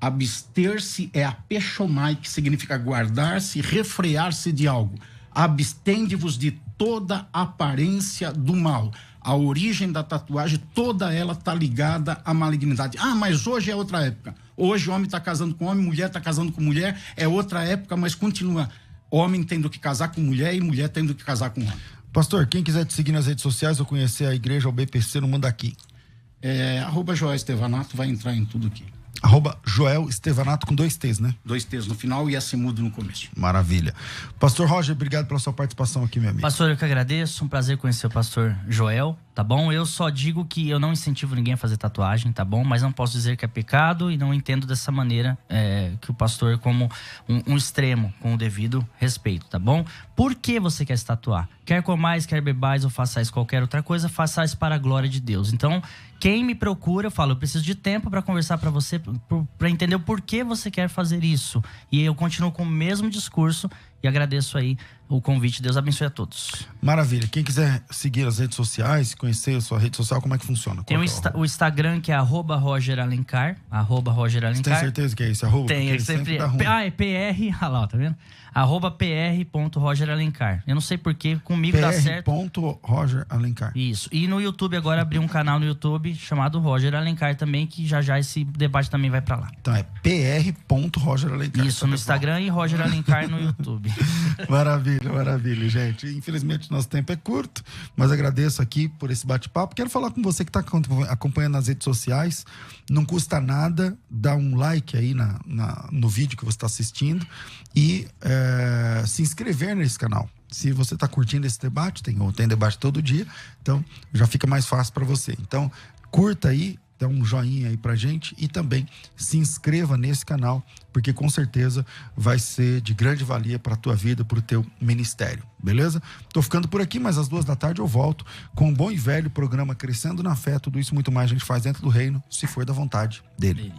Abster-se é apechomai, que significa guardar-se, refrear-se de algo. Abstende-vos de toda aparência do mal. A origem da tatuagem, toda ela está ligada à malignidade. Mas hoje é outra época. Hoje o homem está casando com homem, mulher está casando com mulher. É outra época, mas continua. Homem tendo que casar com mulher e mulher tendo que casar com homem. Pastor, quem quiser te seguir nas redes sociais ou conhecer a igreja ou BPC, não manda aqui. @Joel Estevanato, vai entrar em tudo aqui. @Joel Estevanato com 2 T's, né? 2 T's no final e S mudo no começo. Maravilha. Pastor Roger, obrigado pela sua participação aqui, meu amigo. Pastor, eu que agradeço. Um prazer conhecer o pastor Joel, tá bom? Eu só digo que eu não incentivo ninguém a fazer tatuagem, tá bom? Mas não posso dizer que é pecado e não entendo dessa maneira que o pastor como um extremo, com o devido respeito, tá bom? Por que você quer se tatuar? Quer comais, quer bebais ou façais qualquer outra coisa, façais para a glória de Deus. Então, quem me procura, eu falo, eu preciso de tempo para conversar para você, para entender o porquê você quer fazer isso. E eu continuo com o mesmo discurso e agradeço aí o convite. Deus abençoe a todos. Maravilha. Quem quiser seguir as redes sociais, conhecer a sua rede social, como é que funciona? Tem o Instagram, que é @RogerAlencar. @RogerAlencar. Você tem certeza que é esse arroba? Tem, sempre é PR, olha lá, tá vendo? @PR.RogerAlencar. Eu não sei porquê, comigo dá certo. PR.RogerAlencar. Isso. E no YouTube agora abri um canal no YouTube chamado Roger Alencar também, que já esse debate também vai pra lá. Então é PR.RogerAlencar. Isso, no Instagram e Roger Alencar no YouTube. Maravilha, maravilha, gente. Infelizmente nosso tempo é curto, mas agradeço aqui por esse bate-papo. Quero falar com você que está acompanhando nas redes sociais. Não custa nada dar um like aí no vídeo que você está assistindo e se inscrever nesse canal. Se você está curtindo esse debate, tem debate todo dia, então já fica mais fácil para você. Então, curta aí, dá um joinha aí pra gente e também se inscreva nesse canal, porque com certeza vai ser de grande valia para a tua vida, para o teu ministério, beleza? Tô ficando por aqui, mas às 14h eu volto com um bom e velho programa Crescendo na Fé. Tudo isso muito mais a gente faz dentro do reino, se for da vontade dele.